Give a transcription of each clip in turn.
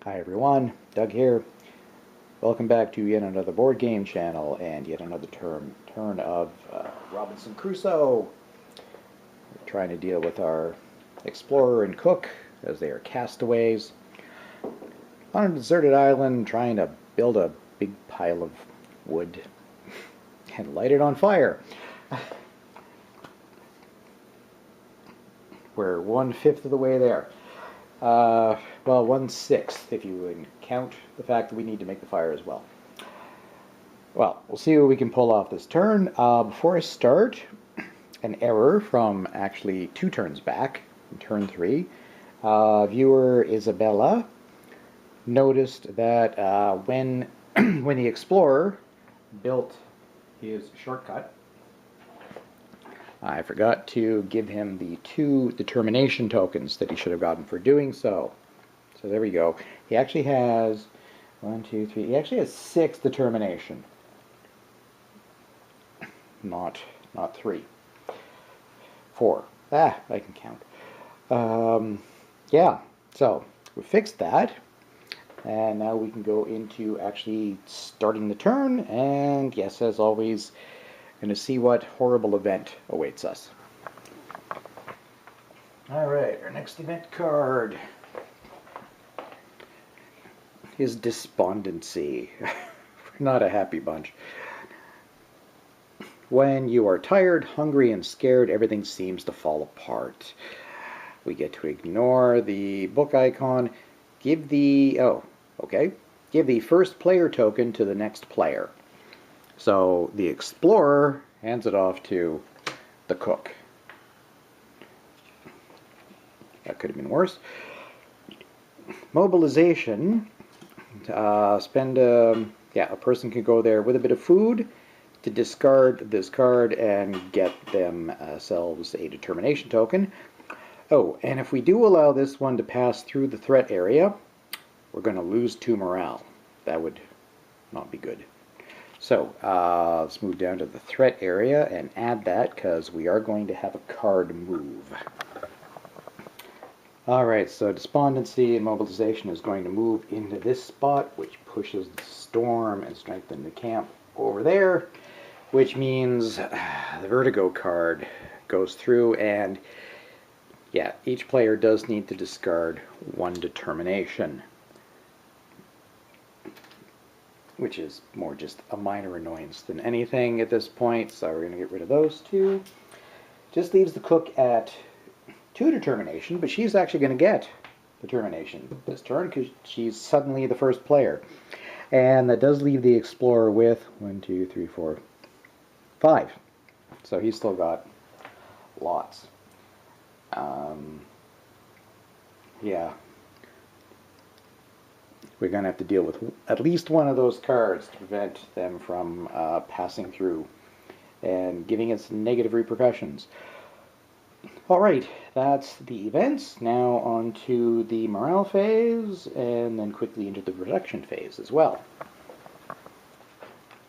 Hi everyone, Doug here. Welcome back to yet another board game channel and yet another turn of Robinson Crusoe. We're trying to deal with our explorer and cook as they are castaways on a deserted island trying to build a big pile of wood and light it on fire. We're 1/5 of the way there. Well, 1/6 if you count the fact that we need to make the fire as well. Well, we'll see what we can pull off this turn. Before I start, an error from actually 2 turns back, in turn 3. Viewer Isabella noticed that when when the explorer built his shortcut, I forgot to give him the 2 determination tokens that he should have gotten for doing so. So there we go. He actually has 1, 2, 3. He actually has 6 determination. Not 3. 4. I can count. Yeah, so we fixed that. And now we can go into actually starting the turn. And yes, as always, going to see what horrible event awaits us. Alright, our next event card is Despondency. We're not a happy bunch. When you are tired, hungry, and scared, everything seems to fall apart. We get to ignore the book icon. Give the first player token to the next player. So the explorer hands it off to the cook. That could have been worse. Mobilization. A person can go there with a bit of food to discard this card and get themselves a determination token. Oh, and if we do allow this one to pass through the threat area, we're going to lose 2 morale. That would not be good. So, let's move down to the threat area and add that because we are going to have a card move. Alright, so Despondency and Mobilization is going to move into this spot, which pushes the Storm and Strengthen the Camp over there, which means the Vertigo card goes through, and yeah, each player does need to discard 1 determination, which is more just a minor annoyance than anything at this point, so we're going to get rid of those 2. Just leaves the cook at 2 determination, but she's actually going to get determination this turn because she's suddenly the first player. And that does leave the explorer with 1, 2, 3, 4, 5. So he's still got lots. Yeah. We're going to have to deal with at least one of those cards to prevent them from passing through and giving us negative repercussions. Alright, that's the events. Now on to the morale phase, and then quickly into the production phase as well.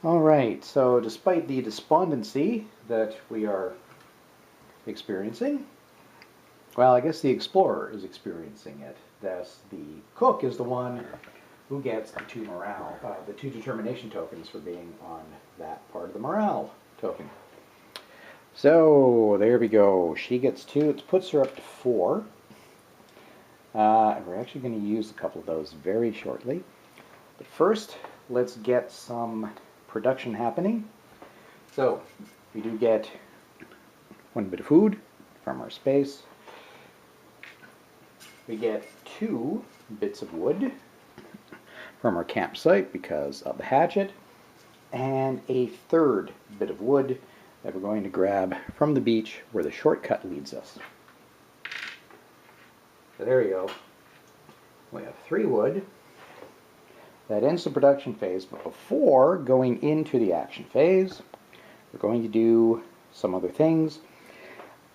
Alright, so despite the despondency that we are experiencing, well, I guess the explorer is experiencing it. Thus, the cook is the one who gets the 2 the 2 determination tokens for being on that part of the morale token. So, there we go. She gets 2. It puts her up to 4. We're actually going to use a couple of those very shortly. But first, let's get some production happening. So, we do get 1 bit of food from our space. We get 2 bits of wood from our campsite because of the hatchet. And a 3rd bit of wood that we're going to grab from the beach where the shortcut leads us. So there you go. We have 3 wood. That ends the production phase, but before going into the action phase, we're going to do some other things.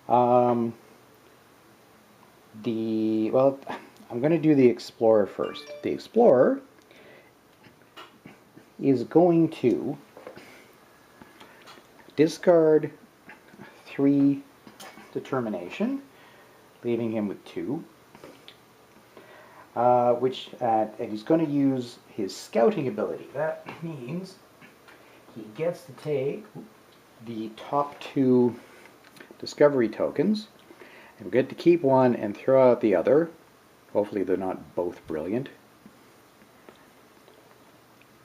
I'm going to do the explorer first. The explorer is going to discard 3 determination, leaving him with 2. and he's going to use his scouting ability. That means he gets to take the top 2 discovery tokens, and we get to keep one and throw out the other. Hopefully they're not both brilliant.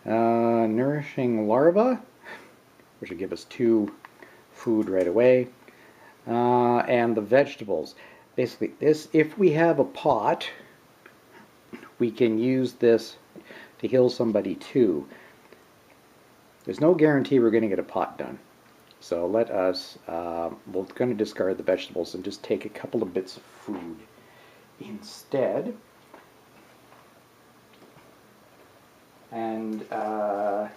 Nourishing larva, which will give us 2 food right away. And the vegetables. Basically, this, if we have a pot, we can use this to heal somebody too. There's no guarantee we're going to get a pot done. So let us, we're going to discard the vegetables and just take a couple of bits of food instead. And I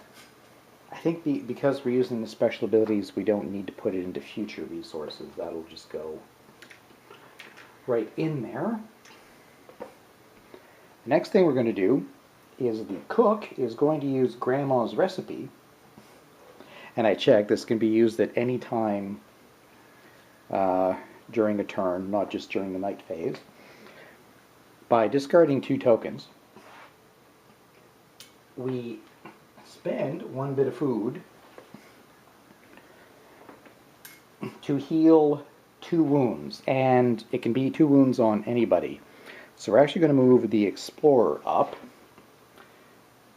think because we're using the special abilities, we don't need to put it into future resources. That'll just go right in there. The next thing we're going to do is the cook is going to use Grandma's recipe. And I checked, this can be used at any time during a turn, not just during the night phase. By discarding 2 tokens, we spend 1 bit of food to heal 2 wounds, and it can be 2 wounds on anybody. So we're actually going to move the Explorer up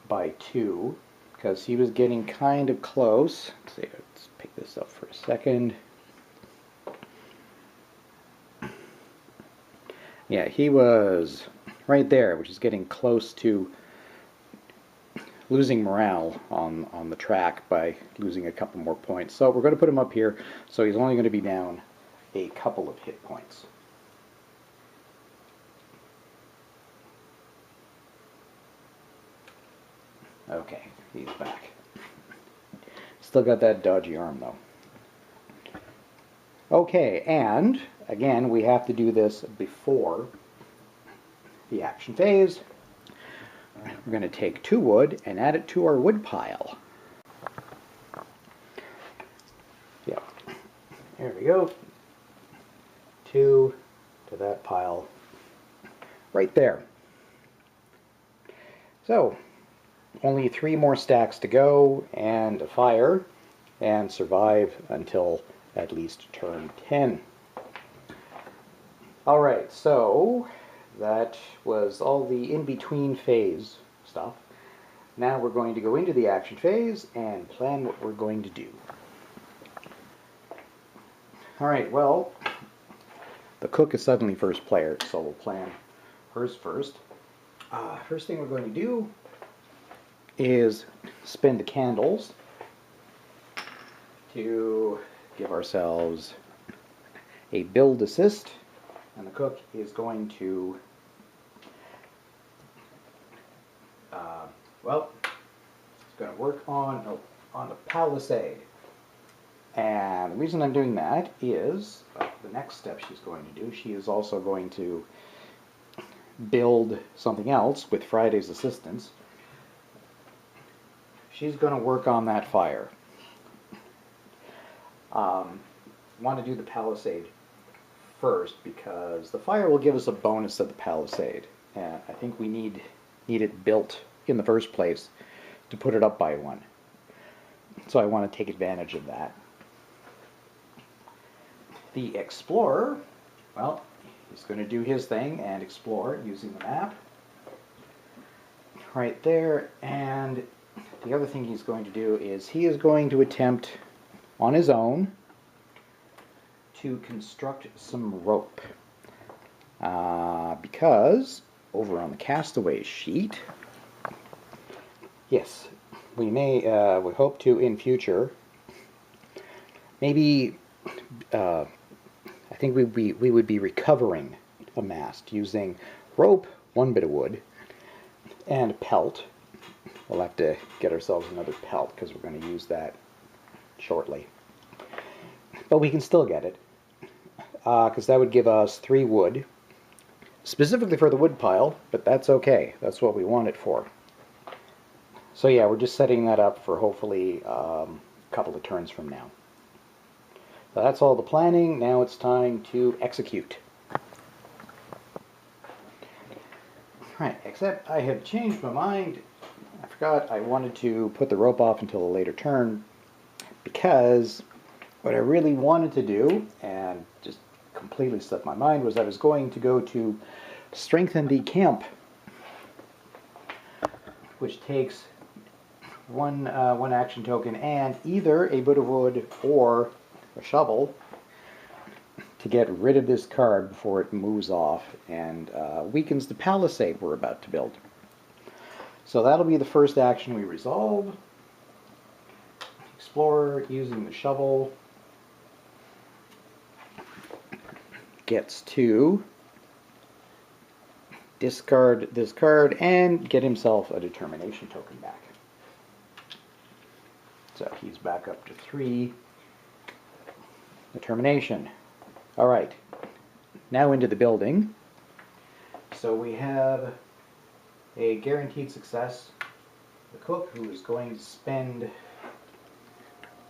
by 2, because he was getting kind of close. Let's pick this up for a second. Yeah, he was right there, which is getting close to losing morale on the track by losing a couple more points. So we're going to put him up here, so he's only going to be down a couple of hit points. Okay, he's back. Still got that dodgy arm though. Okay, and again, we have to do this before the action phase. We're going to take 2 wood and add it to our wood pile. Yeah, there we go. 2 to that pile right there. So, only 3 more stacks to go and a fire, and survive until at least turn 10. Alright, so that was all the in-between phase stuff. Now we're going to go into the action phase and plan what we're going to do. Alright, well, the cook is suddenly first player, so we'll plan hers first. First thing we're going to do is spin the candles to give ourselves a build assist, and the cook is going to well, it's going to work on a palisade. And the reason I'm doing that is the next step she's going to do, she is also going to build something else with Friday's assistance. She's going to work on that fire. Want to do the palisade first because the fire will give us a bonus of the palisade, and I think we need it built in the first place to put it up by 1. So I want to take advantage of that. The explorer, well, he's going to do his thing and explore using the map right there, and the other thing he's going to do is he is going to attempt on his own to construct some rope, because over on the Castaways sheet, yes, we hope to in future, maybe I think we would be recovering a mast using rope, 1 bit of wood, and a pelt. We'll have to get ourselves another pelt because we're going to use that shortly. But we can still get it, because that would give us 3 wood, specifically for the wood pile, but that's okay. That's what we want it for. So yeah, we're just setting that up for hopefully a couple of turns from now. So that's all the planning. Now it's time to execute. Right, except I have changed my mind. I forgot I wanted to put the rope off until a later turn, because what I really wanted to do, and just completely slipped my mind, was I was going to go to strengthen the camp, which takes one action token and either a bit of wood or a shovel to get rid of this card before it moves off and weakens the palisade we're about to build. So that'll be the first action we resolve. Explorer, using the shovel, gets to discard this card and get himself a determination token back. So he's back up to 3 determination. Alright, now into the building. So we have a guaranteed success. The cook, who is going to spend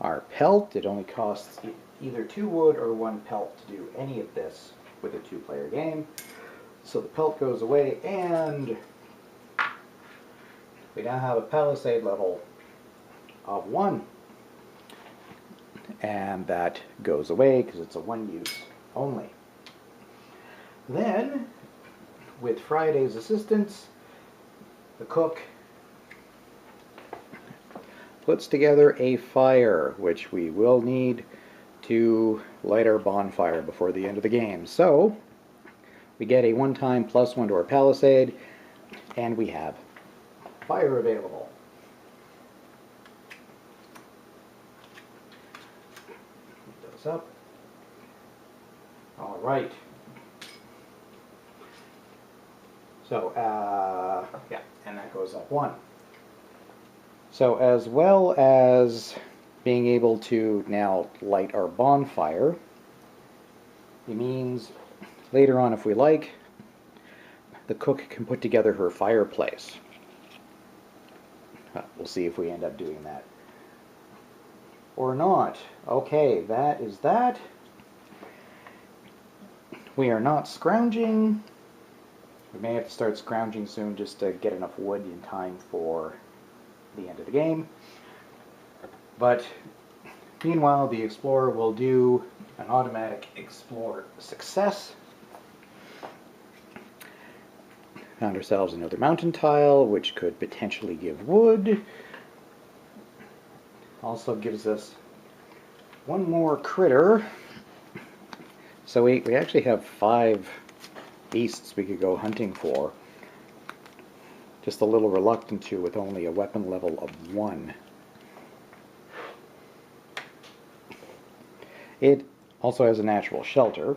our pelt. It only costs either 2 wood or 1 pelt to do any of this with a 2-player game. So the pelt goes away, and we now have a palisade level of 1. And that goes away because it's a 1 use only. Then, with Friday's assistance, the cook puts together a fire, which we will need to light our bonfire before the end of the game. So, we get a 1-time +1 to our palisade, and we have fire available. Put those up. Alright. So, yeah, and that goes up 1. So as well as being able to now light our bonfire, it means later on, if we like, the cook can put together her fireplace. We'll see if we end up doing that or not. Okay, that is that. We are not scrounging. We may have to start scrounging soon just to get enough wood in time for the end of the game. But meanwhile, the explorer will do an automatic explore success. Found ourselves another mountain tile, which could potentially give wood. Also gives us 1 more critter. So we actually have 5 beasts we could go hunting for. Just a little reluctant to with only a weapon level of 1. It also has a natural shelter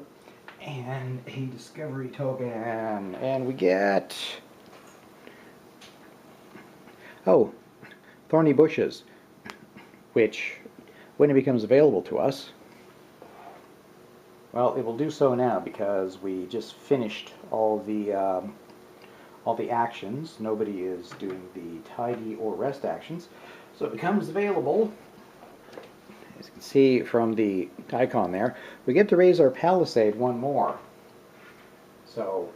and a discovery token, and we get, oh, thorny bushes, which when it becomes available to us, well, it will do so now because we just finished all the actions. Nobody is doing the tidy or rest actions, so it becomes available. As you can see from the icon there, we get to raise our palisade 1 more. So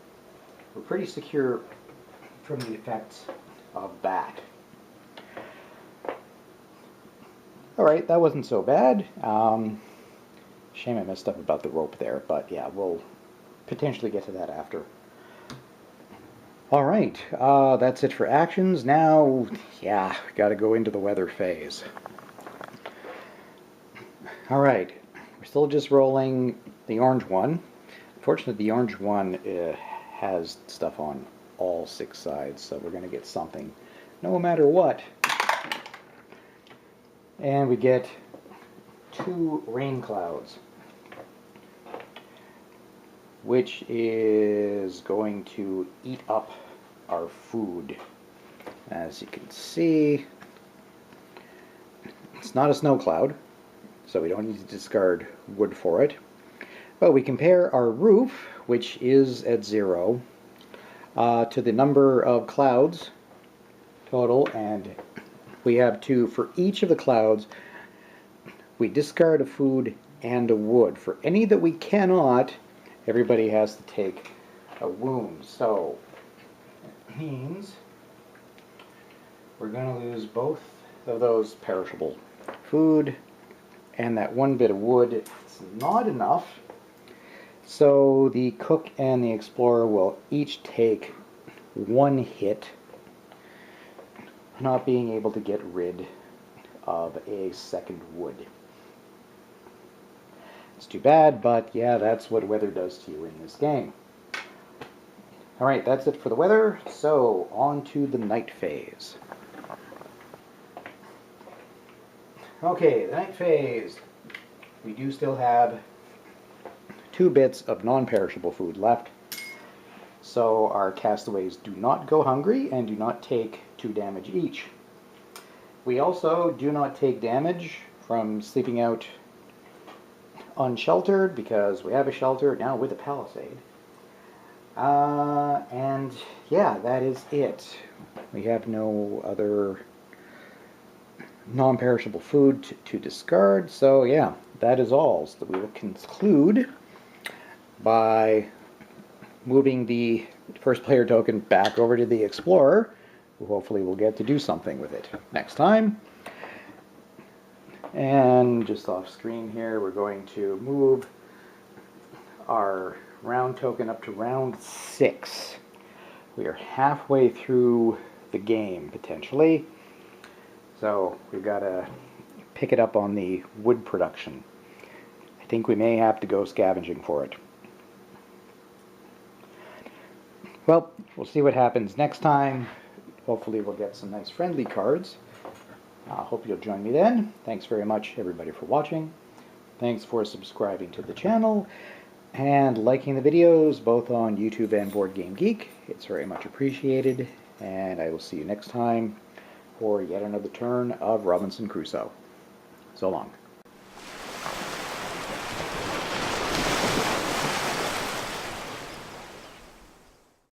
we're pretty secure from the effects of that. Alright, that wasn't so bad. Shame I messed up about the rope there, but yeah, we'll potentially get to that after. Alright, that's it for actions. Now, yeah, gotta go into the weather phase. Alright, we're still just rolling the orange one. Unfortunately, the orange one has stuff on all 6 sides, so we're going to get something no matter what. And we get 2 rain clouds, which is going to eat up our food. As you can see, it's not a snow cloud, so we don't need to discard wood for it. But we compare our roof, which is at 0, to the number of clouds total, and we have 2 for each of the clouds. We discard a food and a wood. For any that we cannot, everybody has to take a wound. So means we're going to lose both of those perishable food and that one bit of wood. It's not enough. So the cook and the explorer will each take one hit, not being able to get rid of a second wood. It's too bad, but yeah, that's what weather does to you in this game. Alright, that's it for the weather, so on to the night phase. Okay, the night phase. We do still have 2 bits of non-perishable food left, so our castaways do not go hungry and do not take 2 damage each. We also do not take damage from sleeping out unsheltered because we have a shelter now with a palisade. And yeah, that is it. We have no other non-perishable food to discard, so yeah, that is all. So we will conclude by moving the first player token back over to the explorer, who hopefully will get to do something with it next time. And just off screen here, we're going to move our round token up to round 6. We are halfway through the game, potentially. So we've got to pick it up on the wood production. I think we may have to go scavenging for it. Well, we'll see what happens next time. Hopefully we'll get some nice friendly cards. I hope you'll join me then. Thanks very much, everybody, for watching. Thanks for subscribing to the channel and liking the videos both on YouTube and Board Game Geek. It's very much appreciated, and I will see you next time for yet another turn of Robinson Crusoe. So long.